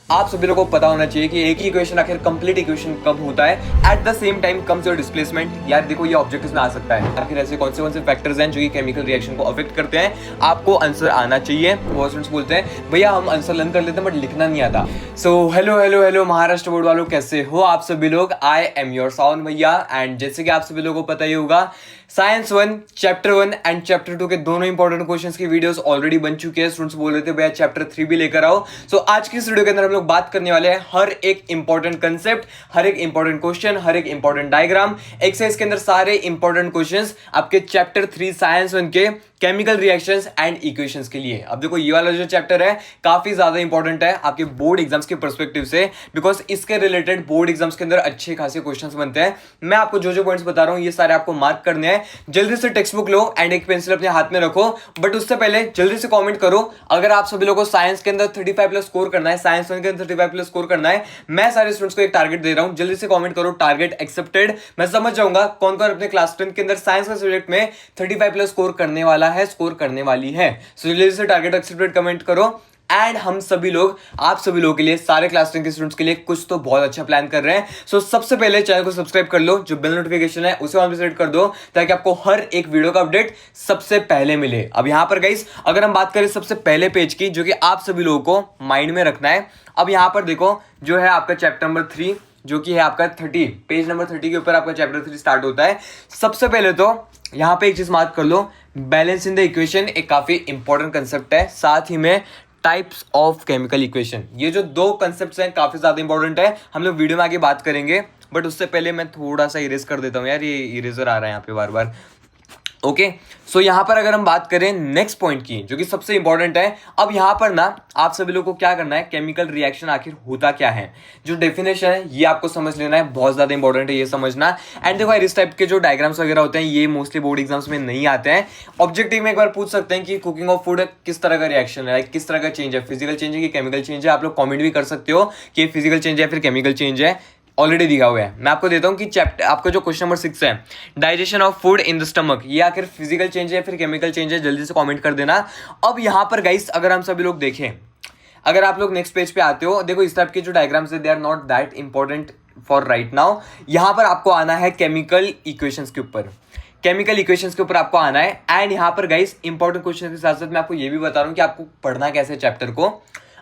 आप सभी लोगों को पता होना चाहिए कि एक ही इक्वेशन आखिर कंप्लीट इक्वेशन कब होता है। At the same time comes your displacement. यार देखो ये ऑब्जेक्टिव्स में आ सकता है, आखिर ऐसे कौन से फैक्टर्स हैं जो कि केमिकल रिएक्शन को अफेक्ट करते हैं। आपको आंसर आना चाहिए। बहुत स्टूडेंट्स बोलते हैं भैया हम आंसर लर्न कर लेते हैं बट लिखना नहीं आता। सो हेलो महाराष्ट्र बोर्ड वालों, कैसे हो आप सभी लोग। आई एम योर साउंड भैया। एंड जैसे कि आप सभी लोगों को पता ही होगा, साइंस 1 चैप्टर 1 एंड चैप्टर 2 के दोनों इंपॉर्टेंट क्वेश्चंस की वीडियोस ऑलरेडी बन चुके हैं। स्टूडेंट्स बोल रहे थे भैया चैप्टर 3 भी लेकर आओ। सो आज की इस वीडियो के अंदर हम लोग बात करने वाले हैं हर एक इंपॉर्टेंट कंसेप्ट, हर एक इंपॉर्टेंट क्वेश्चन, हर एक इंपॉर्टेंट डायग्राम, एक्सरसाइज के अंदर सारे इंपॉर्टेंट क्वेश्चंस आपके चैप्टर 3 साइंस 1 के केमिकल रिएक्शंस एंड इक्वेशंस के लिए। अब देखो ये वाला जो चैप्टर है काफी ज्यादा इंपॉर्टेंट है आपके बोर्ड एग्जाम्स के पर्सपेक्टिव से, बिकॉज इसके रिलेटेड बोर्ड एग्जाम्स के अंदर अच्छे खासे क्वेश्चंस बनते हैं। मैं आपको जो पॉइंट्स बता रहा हूं ये सारे आपको मार्क करने हैं। जल्दी से टेक्स्ट बुक लो एंड एक पेंसिल अपने हाथ में रखो, बट उससे पहले जल्दी से कमेंट करो अगर आप सभी लोगों को साइंस के अंदर 35 प्लस स्कोर करना है, साइंस 1 के अंदर 35 प्लस स्कोर करना है। मैं सारे स्टूडेंट्स को एक टारगेट दे रहा हूं, जल्दी से कमेंट करो टारगेट एक्सेप्टेड। मैं समझ जाऊंगा कौन कौन अपने क्लास 10 के अंदर साइंस का सब्जेक्ट में 35 प्लस स्कोर करने वाला है, स्कोर करने वाली है। सो जल्दी से टारगेट एक्सेप्टेड कमेंट करो। एंड हम सभी लोग आप सभी लोगों के लिए, सारे क्लास 10 के स्टूडेंट्स के लिए कुछ तो बहुत अच्छा प्लान कर रहे हैं। सो सबसे पहले चैनल को सब्सक्राइब कर लो, जो बेल नोटिफिकेशन है उसे ऑन पे सेट कर दो ताकि आपको हर एक वीडियो का अपडेट सबसे पहले मिले। अब यहां पर गाइस अगर हम बात करें सबसे पहले पेज की, जो कि आप सभी लोगों को माइंड में रखना है। अब यहां पर देखो जो है आपका चैप्टर नंबर 3 जो कि है आपका 30, पेज नंबर 30 के ऊपर आपका चैप्टर 3 स्टार्ट होता है। सबसे पहले तो यहां पे एक चीज मार्क कर लो, बैलेंस इन द इक्वेशन एक काफी इंपॉर्टेंट कंसेप्ट है। साथ ही में टाइप्स ऑफ केमिकल इक्वेशन, ये जो दो कंसेप्ट्स हैं काफी ज्यादा इंपॉर्टेंट है। हम लोग वीडियो में आगे बात करेंगे, बट उससे पहले मैं थोड़ा सा इरेज कर देता हूं यार, ये इरेजर आ रहा है यहाँ पे बार बार। ओके सो यहां पर अगर हम बात करें नेक्स्ट पॉइंट की, जो कि सबसे इंपॉर्टेंट है। अब यहां पर ना आप सभी लोगों को क्या करना है, केमिकल रिएक्शन आखिर होता क्या है, जो डेफिनेशन है ये आपको समझ लेना है, बहुत ज्यादा इंपॉर्टेंट है ये समझना। एंड देखो इस टाइप के जो डायग्राम्स वगैरह होते हैं ये मोस्टली बोर्ड एग्जाम्स में नहीं आते हैं। ऑब्जेक्टिव में एक बार पूछ सकते हैं कि कुकिंग ऑफ फूड किस तरह का रिएक्शन है, किस तरह का चेंज है, फिजिकल चेंज है कि केमिकल चेंज है। आप लोग कमेंट भी कर सकते हो कि फिजिकल चेंज है फिर केमिकल चेंज है, ऑलरेडी दिखा हुआ है। मैं आपको देता हूं कि चैप्टर आपका जो क्वेश्चन नंबर 6 है, digestion of food in the stomach, ये आखिर फिजिकल चेंज है फिर केमिकल चेंज है, जल्दी से कमेंट कर देना। अब यहां पर गाइस अगर हम सभी लोग देखें, अगर आप लोग नेक्स्ट पेज पे आते हो, देखो इस टाइप के जो डायग्राम्स है they are not that important for right now. यहां पर आपको आना है केमिकल इक्वेशंस के ऊपर, केमिकल इक्वेशंस के ऊपर आपको आना है। एंड यहां पर गाइस इंपॉर्टेंट क्वेश्चन के साथ साथ मैं आपको ये भी बता रहा हूं कि आपको पढ़ना कैसे चैप्टर को।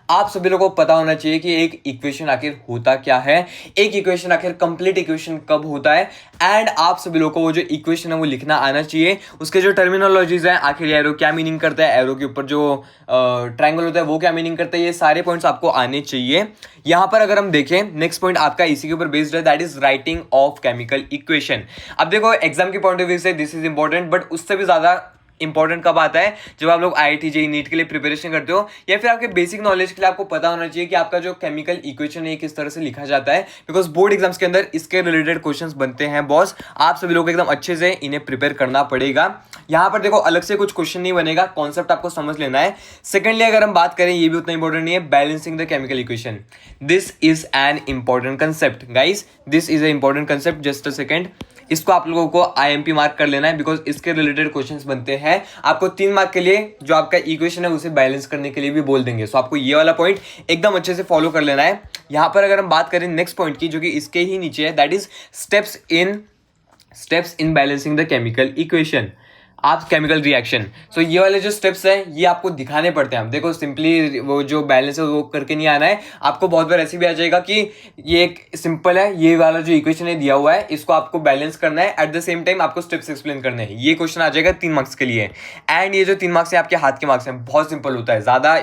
आप सभी लोगों को पता होना चाहिए कि एक इक्वेशन आखिर होता क्या है, एक इक्वेशन आखिर कंप्लीट इक्वेशन कब होता है। एंड आप सभी लोगों को वो जो इक्वेशन है वो लिखना आना चाहिए, उसके जो टर्मिनोलॉजीज है, आखिर एरो क्या मीनिंग करता है, एरो के ऊपर जो ट्रायंगल होता है वो क्या मीनिंग करता है, ये सारे पॉइंट्स आपको आने चाहिए। यहां पर अगर हम देखें नेक्स्ट पॉइंट आपका इसी के ऊपर बेस्ड है, that is writing of chemical equation. अब देखो एग्जाम के पॉइंट ऑफ व्यू से दिस इज इंपॉर्टेंट, बट उससे भी ज्यादा इंपॉर्टेंट कब आता है, जब आप लोग IIT JEE नीट के लिए प्रिपरेशन करते हो, या फिर आपके बेसिक नॉलेज के लिए आपको पता होना चाहिए कि आपका जो केमिकल इक्वेशन है किस तरह से लिखा जाता है। बिकॉज बोर्ड एग्जाम्स के अंदर इसके रिलेटेड क्वेश्चंस बनते हैं बॉस, आप सभी लोग एकदम अच्छे से इन्हें प्रिपेयर करना पड़ेगा। यहां पर देखो अलग से कुछ क्वेश्चन नहीं बनेगा, कॉन्सेप्ट आपको समझ लेना है। सेकेंडली अगर हम बात करें, ये भी उतना इंपॉर्टेंट नहीं है, balancing the chemical equation, this is an important concept guys, this is a important concept. Just a second, इसको आप लोगों को IMP मार्क कर लेना है, बिकॉज इसके रिलेटेड क्वेश्चंस बनते हैं। आपको 3 मार्क के लिए जो आपका इक्वेशन है उसे बैलेंस करने के लिए भी बोल देंगे। सो आपको ये वाला पॉइंट एकदम अच्छे से फॉलो कर लेना है। यहां पर अगर हम बात करें नेक्स्ट पॉइंट की, जो कि इसके ही नीचे है, that is steps in balancing the chemical equation, आप केमिकल रिएक्शन। सो ये वाले जो स्टेप्स हैं ये आपको दिखाने पड़ते हैं। देखो सिंपली वो जो बैलेंस है वो करके नहीं आना है, आपको बहुत बार ऐसे भी आ जाएगा कि ये एक सिंपल है, ये वाला जो इक्वेशन है दिया हुआ है इसको आपको बैलेंस करना है, एट द सेम टाइम आपको स्टेप्स एक्सप्लेन करने हैं। ये क्वेश्चन आ जाएगा 3 मार्क्स के लिए। एंड ये जो 3 मार्क्स है आपके हाथ के मार्क्स हैं, बहुत सिंपल होता है, ज्यादा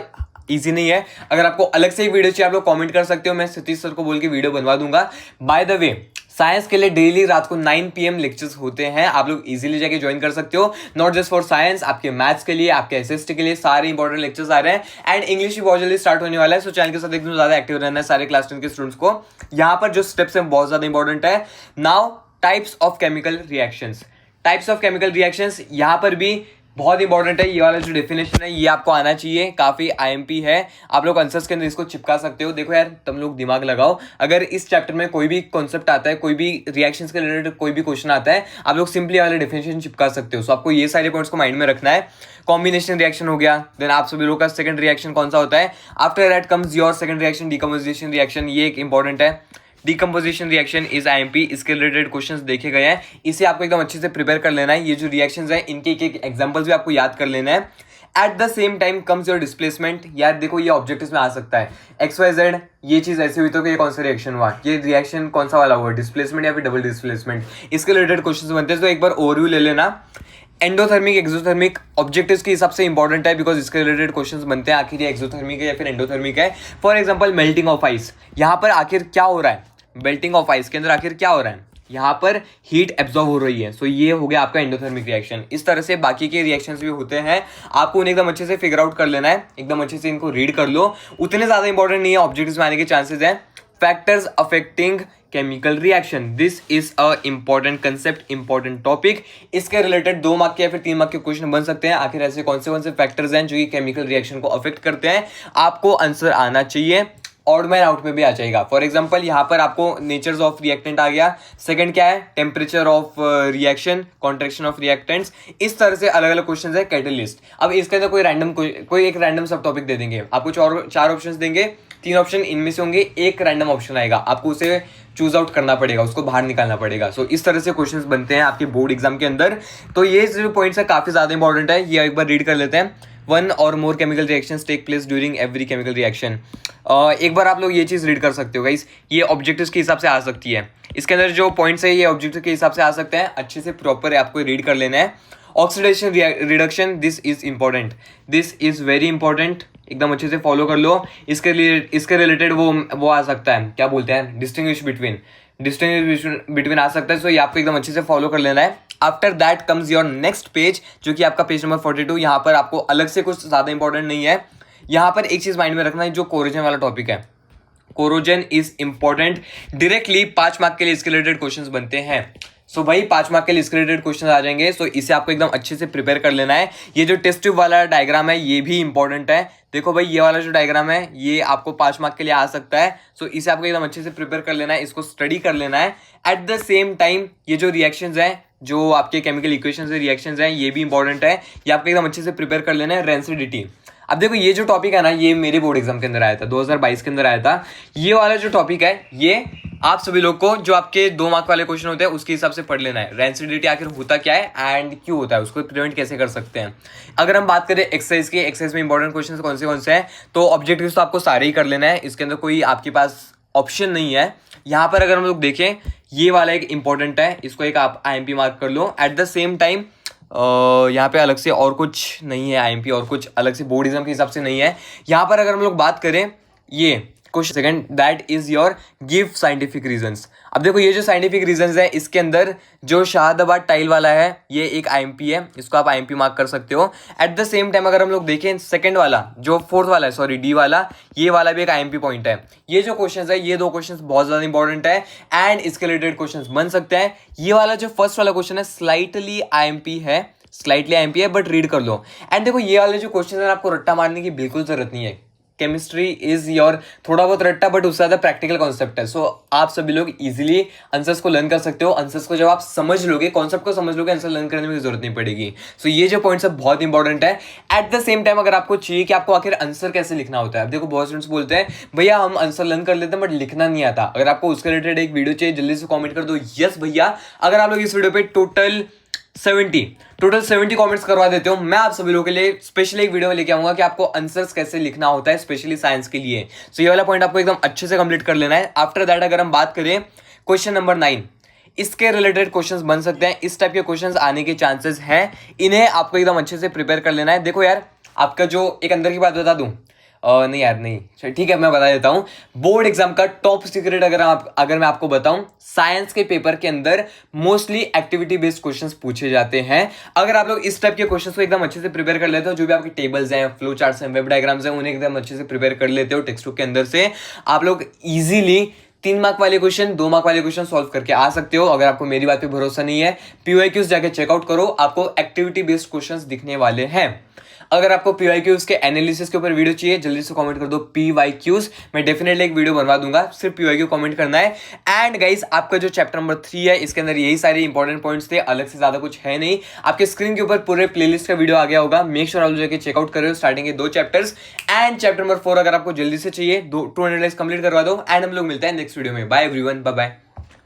इजी नहीं है। अगर आपको अलग से एक वीडियो चाहिए आप लोग कमेंट कर सकते हो, मैं सतीश सर को बोल के वीडियो बनवा दूंगा। बाय द वे साइंस के लिए डेली रात को 9 PM लेक्चर्स होते हैं, आप लोग इजीली जाके ज्वाइन कर सकते हो। नॉट जस्ट फॉर साइंस, आपके मैथ्स के लिए, आपके SST के लिए सारे इंपॉर्टेंट लेक्चर्स आ रहे हैं। एंड इंग्लिश भी बहुत जल्दी स्टार्ट होने वाला है। सो चैनल के साथ एकदम ज्यादा एक्टिव रहना है सारे क्लास 10 के स्टूडेंट्स को। यहाँ पर जो स्टेप्स हैं बहुत ज्यादा इंपॉर्टेंट है। Now types of chemical reactions, types of chemical reactions, यहाँ पर भी बहुत इंपॉर्टेंट है ये वाला जो डेफिनेशन है, ये आपको आना चाहिए, काफी आईएमपी है। आप लोग आंसर्स के अंदर इसको चिपका सकते हो। देखो यार, तुम लोग दिमाग लगाओ, अगर इस चैप्टर में कोई भी कॉन्सेप्ट आता है, कोई भी रिएक्शंस के रिलेटेड कोई भी क्वेश्चन आता है, आप लोग सिंपली वाले डेफिनेशन चिपका सकते हो। सो आपको ये सारे पॉइंट्स को माइंड में रखना है। कॉम्बिनेशन रिएक्शन हो गया, देन आप सभी लोगों का सेकंड रिएक्शन कौन सा होता है, after that comes your second reaction decomposition reaction, ये एक इंपॉर्टेंट है। डिकम्पोजिशन रिएक्शन इज आईएमपी, इसके रिलेटेड क्वेश्चंस देखे गए हैं, इसे आपको एकदम अच्छे से प्रिपेयर कर लेना है। ये जो रिएक्शंस हैं इनके एक एग्जांपल्स भी आपको याद कर लेना है। At the same time comes your displacement. यार देखो, ये ऑब्जेक्टिव्स में आ सकता है, XYZ ये चीज ऐसी हुई तो ये कौन सा रिएक्शन हुआ, ये रिएक्शन कौन सा वाला हुआ, डिस्प्लेसमेंट या फिर डबल डिस्प्लेसमेंट, इसके रिलेटेड क्वेश्चंस बनते हैं। तो एक बार ओवरव्यू ले लेना। एंडोथर्मिक एक्सोथर्मिक ऑब्जेक्टिव्स के हिसाब से इंपॉर्टेंट है, बिकॉज इसके रिलेटेड क्वेश्चंस बनते हैं, आखिर ये एक्सोथर्मिक है या फिर एंडोथर्मिक है। For example melting of ice, यहाँ पर आखिर क्या हो रहा है, मेल्टिंग ऑफ आइस के अंदर आखिर क्या हो रहा है, यहाँ पर हीट एब्जॉर्ब हो रही है। सो ये हो गया आपका एंडोथर्मिक रिएक्शन। इस तरह से बाकी के रिएक्शंस भी होते हैं, आपको उन्हें एकदम अच्छे से फिगर आउट कर लेना है, एकदम अच्छे से इनको रीड कर लो। उतने ज्यादा इंपॉर्टेंट नहीं है, ऑब्जेक्टिव्स में आने के चांसेस हैं। Factors affecting chemical reaction, this is a important concept, important topic. इसके रिलेटेड 2 मार्क के या फिर 3 मार्क के क्वेश्चन बन सकते हैं। आखिर ऐसे कौन से फैक्टर्स हैं जो कि केमिकल रिएक्शन को अफेक्ट करते हैं, आपको आंसर आना चाहिए। ऑड मैन आउट में भी आ जाएगा। फॉर एग्जांपल यहाँ पर आपको नेचर्स ऑफ रिएक्टेंट आ गया, सेकंड क्या है, temperature of reaction, contraction of reactants, इस तरह से अलग अलग क्वेश्चंस है। कैटलिस्ट, अब इसके अंदर कोई एक रैंडम सब टॉपिक दे देंगे आपको, 4 ऑप्शंस देंगे, 3 ऑप्शन इनमें से होंगे, एक रैंडम ऑप्शन आएगा, आपको उसे चूज आउट करना पड़ेगा, उसको बाहर निकालना पड़ेगा। सो इस तरह से क्वेश्चंस बनते हैं आपके बोर्ड एग्जाम के अंदर। तो ये जो पॉइंट्स है काफी ज्यादा इंपॉर्टेंट है, ये एक बार रीड कर लेते हैं। 1 or more chemical reactions take place during every chemical reaction। एक बार आप लोग ये चीज रीड कर सकते हो गाइस, ये ऑब्जेक्टिव्स के हिसाब से आ सकती है। इसके अंदर जो पॉइंट्स है ये ऑब्जेक्टिव के हिसाब से आ सकते हैं, अच्छे से प्रॉपर आपको रीड कर लेना है। Oxidation reduction, this is important, this is very important, एकदम अच्छे से फॉलो कर लो। इसके रिलेटेड वो आ सकता है, क्या बोलते हैं, डिस्टिंग्विश बिटवीन आ सकता है। सो ये आपको एकदम अच्छे से फॉलो कर लेना है। After that comes your next page, जो कि आपका पेज नंबर 42। यहाँ पर आपको अलग से कुछ ज्यादा इंपॉर्टेंट नहीं है। यहाँ पर एक चीज माइंड में रखना है, जो कोरोजन वाला टॉपिक है, corrosion is important. Directly 5 mark के लिए इसके रिलेटेड क्वेश्चंस बनते हैं। सो भाई 5 मार्क के लिए इसके रिलेटेड क्वेश्चन आ जाएंगे। सो इसे आपको एकदम अच्छे से प्रिपेयर कर लेना है। ये जो टेस्ट ट्यूब वाला डायग्राम है ये भी इंपॉर्टेंट है। देखो भाई, ये वाला जो डायग्राम है ये आपको 5 मार्क के लिए आ सकता है। सो इसे आपको एकदम अच्छे से प्रिपेयर कर लेना है, इसको स्टडी कर लेना है। एट द सेम टाइम ये जो रिएक्शंस हैं, जो आपके केमिकल इक्वेशंस है, रिएक्शंस हैं, ये भी इंपॉर्टेंट है, ये आपको एकदम अच्छे से प्रिपेयर कर लेना है। रेंसिडिटी, अब देखो ये जो टॉपिक है ना, ये मेरे बोर्ड एग्जाम के अंदर आया था, 2022 के अंदर आया था। ये वाला जो टॉपिक है ये आप सभी लोग को, जो आपके 2 मार्क वाले क्वेश्चन होते हैं उसके हिसाब से पढ़ लेना है। रेंसिडिटी आखिर होता क्या है एंड क्यों होता है, उसको प्रिवेंट कैसे कर सकते हैं। अगर हम बात करें एक्सरसाइज की, एक्सरसाइज में इंपॉर्टेंट क्वेश्चन कौन से हैं, तो ऑब्जेक्टिव्स तो आपको सारे ही कर लेना है, इसके अंदर कोई आपके पास ऑप्शन नहीं है। यहाँ पर अगर हम लोग देखें, ये वाला एक इंपॉर्टेंट है, इसको एक आप IMP मार्क कर लो। एट द सेम टाइम यहाँ पे अलग से और कुछ नहीं है, IMP और कुछ अलग से बोर्ड एग्जाम के हिसाब से नहीं है। यहाँ पर अगर हम लोग बात करें, ये question second, that is your give scientific reasons. अब देखो ये जो साइंटिफिक रीजंस है, इसके अंदर जो शाहादाबाद टाइल वाला है ये एक IMP है, इसको आप IMP मार्क कर सकते हो। एट द सेम टाइम अगर हम लोग देखें सेकंड वाला, जो 4th वाला है, सॉरी D वाला, ये वाला भी एक IMP पॉइंट है। ये जो क्वेश्चंस है, ये 2 क्वेश्चंस बहुत ज्यादा इंपॉर्टेंट है एंड इसके रिलेटेड क्वेश्चंस बन सकते हैं। ये वाला जो फर्स्ट वाला क्वेश्चन है स्लाइटली IMP है, बट रीड कर लो। एंड देखो ये वाले जो क्वेश्चन है, आपको रट्टा मारने की बिल्कुल जरूरत नहीं है। केमिस्ट्री इज योर थोड़ा बहुत रट्टा, बट उससे ज्यादा प्रैक्टिकल कॉन्सेप्ट है। सो आप सभी लोग इजीली आंसर्स को लर्न कर सकते हो। आंसर्स को जब आप समझ लोगे, कॉन्सेप्ट को समझ लोगे, आंसर लर्न करने में जरूरत नहीं पड़ेगी। सो ये जो पॉइंट्स है बहुत इंपॉर्टेंट है। एट द सेम टाइम अगर आपको चाहिए कि आपको आखिर आंसर कैसे लिखना होता है, अब देखो बहुत स्टूडेंट्स बोलते हैं भैया हम आंसर लर्न कर लेते हैं बट लिखना नहीं आता। अगर आपको उसके रिलेटेड एक वीडियो चाहिए, जल्दी से कॉमेंट कर दो यस भैया। अगर आप लोग इस वीडियो पे टोटल 70 कमेंट्स करवा देते हो, मैं आप सभी लोगों के लिए स्पेशल एक वीडियो लेके आऊंगा कि आपको आंसर्स कैसे लिखना होता है, स्पेशली साइंस के लिए। सो ये वाला पॉइंट आपको एकदम अच्छे से कंप्लीट कर लेना है। आफ्टर दैट अगर हम बात करें क्वेश्चन नंबर 9, इसके रिलेटेड क्वेश्चंस बन सकते हैं, इस टाइप के क्वेश्चंस आने के चांसेस हैं, इन्हें आपको एकदम अच्छे से प्रिपेयर कर लेना है। देखो यार, आपका जो एक अंदर की बात बता दूं, नहीं यार नहीं, ठीक है मैं बता देता हूं। बोर्ड एग्जाम का टॉप सीक्रेट अगर मैं आपको बताऊं, साइंस के पेपर के अंदर मोस्टली एक्टिविटी बेस्ड क्वेश्चंस पूछे जाते हैं। अगर आप लोग इस टाइप के क्वेश्चंस को एकदम अच्छे से प्रिपेयर कर लेते हो, जो भी आपके टेबल्स हैं, फ्लो चार्ट्स हैं, वेब डायग्राम्स हैं, उन्हें एकदम अच्छे से प्रिपेयर कर लेते हो टेक्स्ट बुक के अंदर से, आप लोग इजीली 3 मार्क वाले क्वेश्चन, 2 मार्क वाले क्वेश्चन सॉल्व करके आ सकते हो। अगर आपको मेरी बात पे भरोसा नहीं है, PYQs जाके चेकआउट करो, आपको एक्टिविटी बेस्ड क्वेश्चंस दिखने वाले हैं। अगर आपको PYQs के एनालिसिस के ऊपर वीडियो चाहिए, जल्दी से कमेंट कर दो PYQs, मैं डेफिनेटली एक वीडियो बनवा दूंगा, सिर्फ PYQ कमेंट करना है। एंड गाइस, आपका जो चैप्टर नंबर 3 है, इसके अंदर यही सारे इंपॉर्टेंट पॉइंट्स थे, अलग से ज्यादा कुछ है नहीं। आपके स्क्रीन के ऊपर पूरे प्लेलिस्ट का वीडियो आ गया होगा, मेक श्योर आप जाके चेकआउट करो स्टार्टिंग के 2 चैप्टर्स। एंड चैप्टर नंबर 4 अगर आपको जल्दी से चाहिए, 200 लाइक्स कंप्लीट करवा दो। एंड हम लोग मिलते हैं नेक्स्ट वीडियो में। Bye everyone, bye bye.